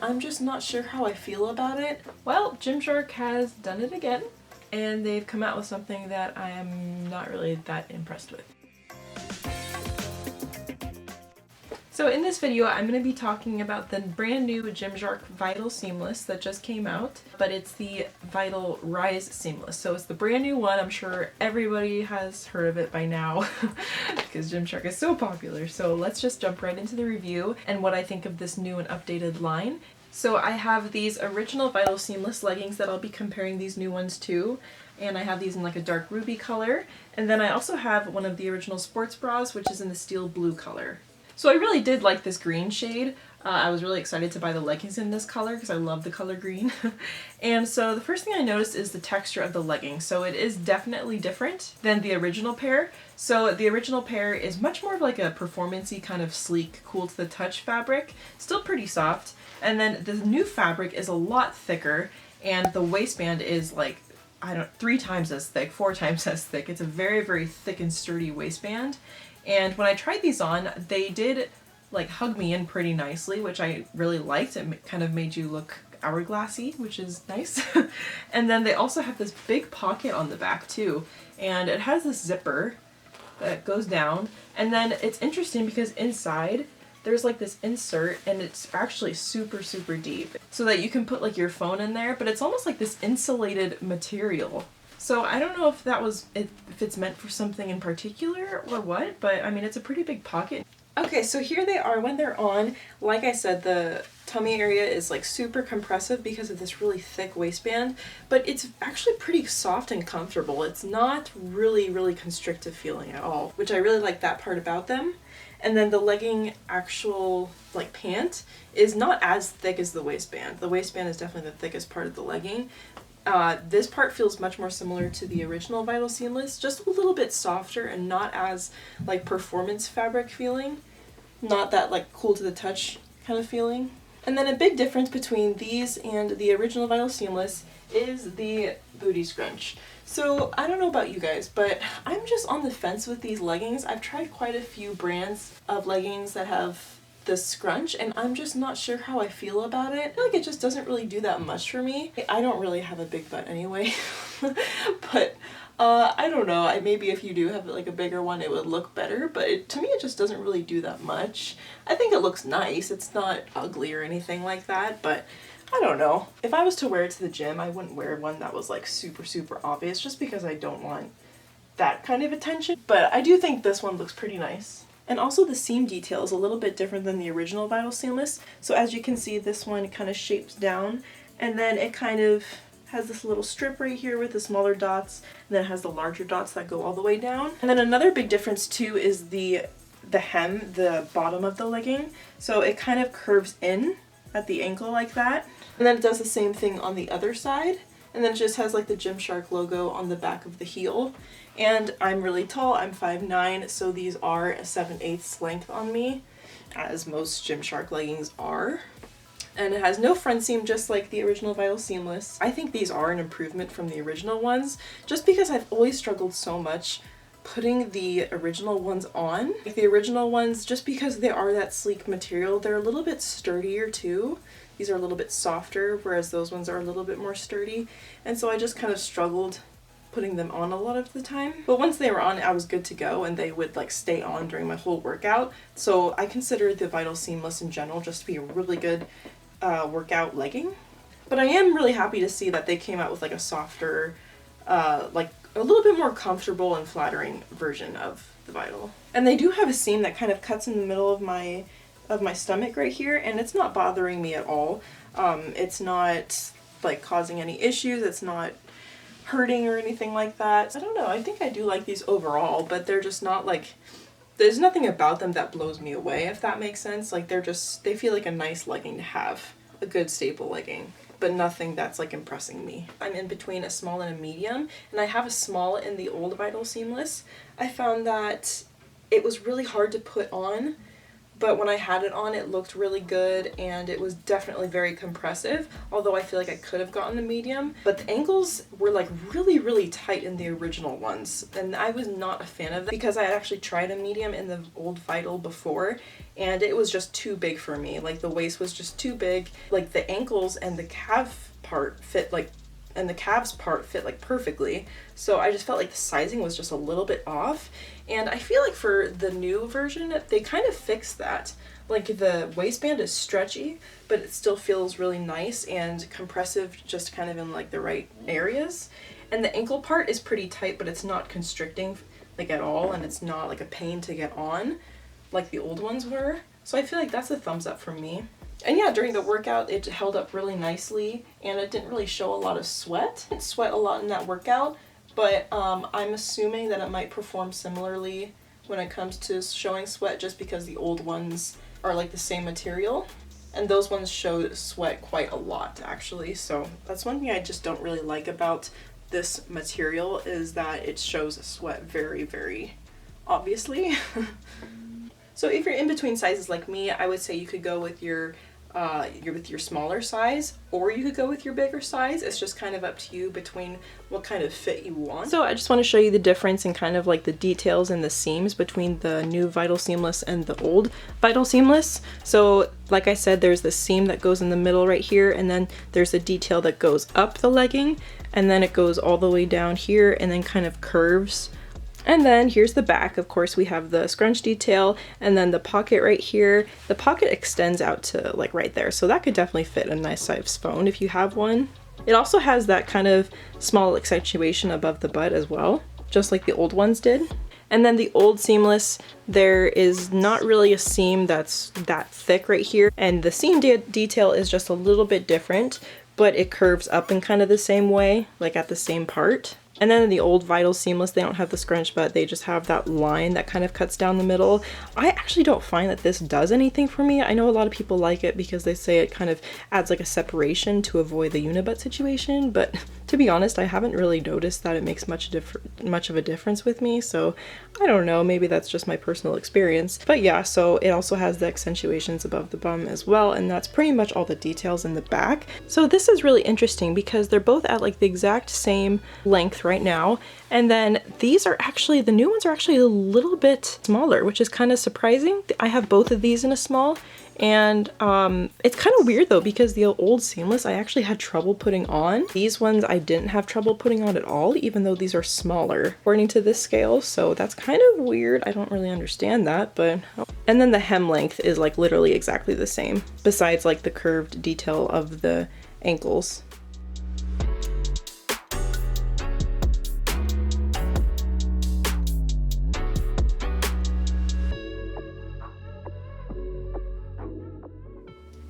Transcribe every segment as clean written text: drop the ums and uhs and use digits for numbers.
I'm just not sure how I feel about it. Well, Gymshark has done it again, and they've come out with something that I am not really that impressed with. So in this video, I'm going to be talking about the brand new Gymshark Vital Seamless that just came out, but it's the Vital Rise Seamless. So it's the brand new one. I'm sure everybody has heard of it by now because Gymshark is so popular. So let's just jump right into the review and what I think of this new and updated line. So I have these original Vital Seamless leggings that I'll be comparing these new ones to. And I have these in like a dark ruby color. And then I also have one of the original sports bras, which is in the steel blue color. So I really did like this green shade. I was really excited to buy the leggings in this color because I love the color green. And so the first thing I noticed is the texture of the leggings. So it is definitely different than the original pair. So the original pair is much more of like a performance-y kind of sleek, cool to the touch fabric. Still pretty soft. And then the new fabric is a lot thicker and the waistband is like, 3 times as thick, 4 times as thick. It's a very, very thick and sturdy waistband. And when I tried these on, they did like hug me in pretty nicely, which I really liked. It kind of made you look hourglassy, which is nice. And then they also have this big pocket on the back too. And it has this zipper that goes down. And then it's interesting because inside there's like this insert and it's actually super, super deep so that you can put like your phone in there, but it's almost like this insulated material. So I don't know if if it's meant for something in particular or what, but I mean, it's a pretty big pocket. Okay, so here they are when they're on. Like I said, the tummy area is like super compressive because of this really thick waistband, but it's actually pretty soft and comfortable. It's not really, really constrictive feeling at all, which I really like that part about them. And then the legging actual like pant is not as thick as the waistband. The waistband is definitely the thickest part of the legging. This part feels much more similar to the original Vital Seamless, just a little bit softer and not as like performance fabric feeling, not that like cool to the touch kind of feeling. And then a big difference between these and the original Vital Seamless is the booty scrunch. So I don't know about you guys, but I'm just on the fence with these leggings. I've tried quite a few brands of leggings that have the scrunch and I'm just not sure how I feel about it. I feel like it just doesn't really do that much for me. I don't really have a big butt anyway, but I don't know. Maybe if you do have like a bigger one it would look better, but to me it just doesn't really do that much. I think it looks nice. It's not ugly or anything like that, but I don't know. If I was to wear it to the gym, I wouldn't wear one that was like super, super obvious just because I don't want that kind of attention. But I do think this one looks pretty nice. And also the seam detail is a little bit different than the original Vital Seamless. So as you can see, this one kind of shapes down and then it kind of has this little strip right here with the smaller dots, and then it has the larger dots that go all the way down. And then another big difference too is the hem, the bottom of the legging. So it kind of curves in at the ankle like that. And then it does the same thing on the other side. And then it just has like the Gymshark logo on the back of the heel. And I'm really tall, I'm 5'9", so these are a 7/8 length on me, as most Gymshark leggings are. And it has no front seam, just like the original Vital Seamless. I think these are an improvement from the original ones, just because I've always struggled so much putting the original ones on. Like the original ones, just because they are that sleek material, they're a little bit sturdier too. These are a little bit softer, whereas those ones are a little bit more sturdy. And so I just kind of struggled putting them on a lot of the time. But once they were on, I was good to go and they would like stay on during my whole workout. So I consider the Vital Seamless in general just to be a really good workout legging. But I am really happy to see that they came out with like a softer, like a little bit more comfortable and flattering version of the Vital. And they do have a seam that kind of cuts in the middle of my stomach right here, and it's not bothering me at all. It's not like causing any issues. It's not hurting or anything like that. I don't know, I think I do like these overall, but they're just not like, there's nothing about them that blows me away, if that makes sense. Like they feel like a nice legging to have, a good staple legging, but nothing that's like impressing me. I'm in between a small and a medium, and I have a small in the old Vital Seamless. I found that it was really hard to put on but when I had it on, it looked really good, and it was definitely very compressive, although I feel like I could have gotten a medium. But the ankles were like really, really tight in the original ones, and I was not a fan of that because I had actually tried a medium in the old Vital before, and it was just too big for me. Like the waist was just too big. Like the ankles and the calf part fit like, and the calves part fit like perfectly. So I just felt like the sizing was just a little bit off. And I feel like for the new version, they kind of fixed that. Like the waistband is stretchy, but it still feels really nice and compressive, just kind of in like the right areas. And the ankle part is pretty tight, but it's not constricting like at all, and it's not like a pain to get on like the old ones were. So I feel like that's a thumbs up from me. And yeah, during the workout, it held up really nicely, and it didn't really show a lot of sweat. It sweat a lot in that workout, but I'm assuming that it might perform similarly when it comes to showing sweat, just because the old ones are like the same material, and those ones show sweat quite a lot actually. So that's one thing I just don't really like about this material, is that it shows sweat very, very obviously. So if you're in between sizes like me, I would say you could go with your smaller size, or you could go with your bigger size. It's just kind of up to you between what kind of fit you want. So I just want to show you the difference in kind of like the details and the seams between the new Vital Seamless and the old Vital Seamless. So like I said, there's the seam that goes in the middle right here, and then there's a detail that goes up the legging, and then it goes all the way down here and then kind of curves. And then here's the back. Of course, we have the scrunch detail, and then the pocket right here. The pocket extends out to like right there, so that could definitely fit a nice size phone if you have one. It also has that kind of small accentuation above the butt as well, just like the old ones did. And then the old seamless, there is not really a seam that's that thick right here, and the seam detail is just a little bit different, but it curves up in kind of the same way, like at the same part. And then in the old Vital Seamless, they don't have the scrunch butt, they just have that line that kind of cuts down the middle. I actually don't find that this does anything for me. I know a lot of people like it because they say it kind of adds like a separation to avoid the unibutt situation, but to be honest, I haven't really noticed that it makes much of a difference with me, so I don't know, maybe that's just my personal experience. But yeah, so it also has the accentuations above the bum as well, and that's pretty much all the details in the back. So this is really interesting because they're both at like the exact same length right now, and then these are actually, the new ones are actually a little bit smaller, which is kind of surprising. I have both of these in a small, and it's kind of weird though, because the old seamless I actually had trouble putting on. These ones I didn't have trouble putting on at all, even though these are smaller according to this scale, so that's kind of weird. I don't really understand that, but and then the hem length is like literally exactly the same, besides like the curved detail of the ankles.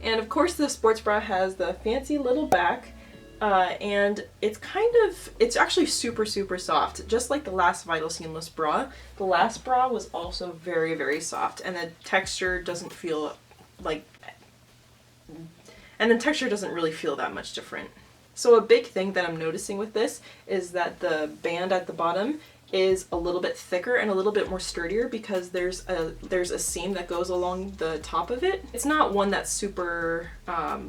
And of course the sports bra has the fancy little back, and it's actually super, super soft. Just like the last Vital Seamless bra, the last bra was also very, very soft, and the texture doesn't feel like, and the texture doesn't really feel that much different. So a big thing that I'm noticing with this is that the band at the bottom is a little bit thicker and a little bit more sturdier, because there's a seam that goes along the top of it. It's not one that's super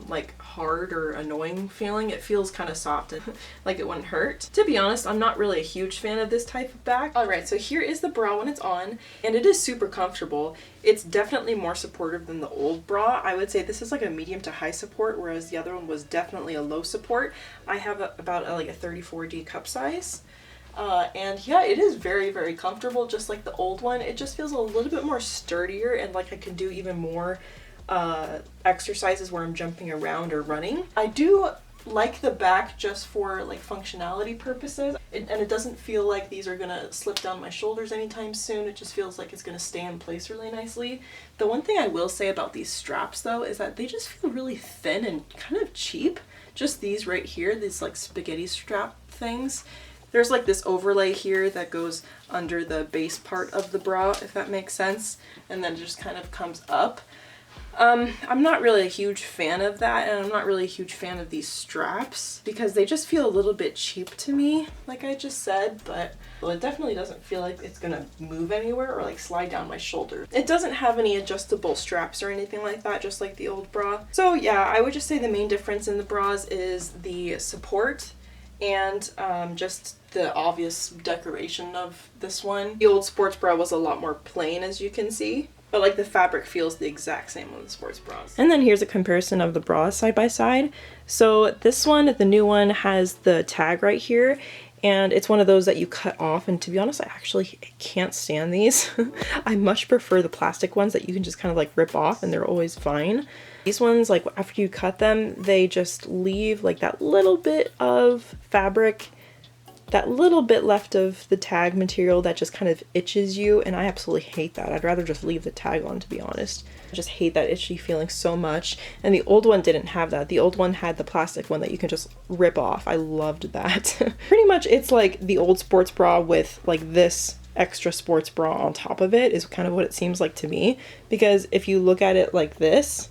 like hard or annoying feeling. It feels kind of soft and like it wouldn't hurt. To be honest, I'm not really a huge fan of this type of back. Alright, so here is the bra when it's on, and it is super comfortable. It's definitely more supportive than the old bra. I would say this is like a medium to high support, whereas the other one was definitely a low support. I have about like a 34D cup size. And yeah, it is very, very comfortable, just like the old one. It just feels a little bit more sturdier, and like I can do even more exercises where I'm jumping around or running. I do like the back just for like functionality purposes, and it doesn't feel like these are gonna slip down my shoulders anytime soon. It just feels like it's gonna stay in place really nicely. The one thing I will say about these straps though is that they just feel really thin and kind of cheap. Just these right here, these like spaghetti strap things. There's like this overlay here that goes under the base part of the bra, if that makes sense, and then it just kind of comes up. I'm not really a huge fan of that, and I'm not really a huge fan of these straps because they just feel a little bit cheap to me, like I just said, but well, it definitely doesn't feel like it's gonna move anywhere or like slide down my shoulder. It doesn't have any adjustable straps or anything like that, just like the old bra. So yeah, I would just say the main difference in the bras is the support and just the obvious decoration of this one. The old sports bra was a lot more plain, as you can see. But like the fabric feels the exact same on the sports bras. And then here's a comparison of the bras side by side. So this one, the new one, has the tag right here, and it's one of those that you cut off, and to be honest, I actually can't stand these. I much prefer the plastic ones that you can just kind of like rip off and they're always fine. These ones, like after you cut them, they just leave like that little bit of fabric, that little bit left of the tag material that just kind of itches you, and I absolutely hate that. I'd rather just leave the tag on, to be honest. I just hate that itchy feeling so much, and the old one didn't have that. The old one had the plastic one that you can just rip off. I loved that. Pretty much it's like the old sports bra with like this extra sports bra on top of it is kind of what it seems like to me, because if you look at it like this,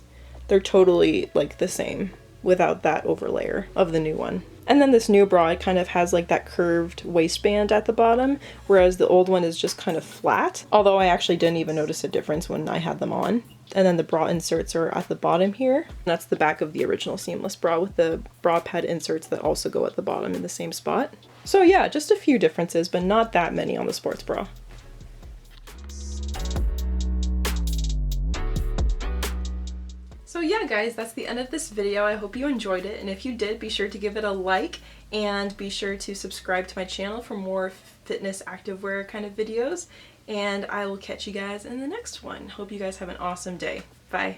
they're totally like the same without that overlayer of the new one. And then this new bra, it kind of has like that curved waistband at the bottom, whereas the old one is just kind of flat. Although I actually didn't even notice a difference when I had them on. And then the bra inserts are at the bottom here. And that's the back of the original seamless bra with the bra pad inserts that also go at the bottom in the same spot. So yeah, just a few differences, but not that many on the sports bra. So yeah guys, that's the end of this video. I hope you enjoyed it, and if you did, be sure to give it a like and be sure to subscribe to my channel for more fitness activewear kind of videos, and I will catch you guys in the next one. Hope you guys have an awesome day. Bye.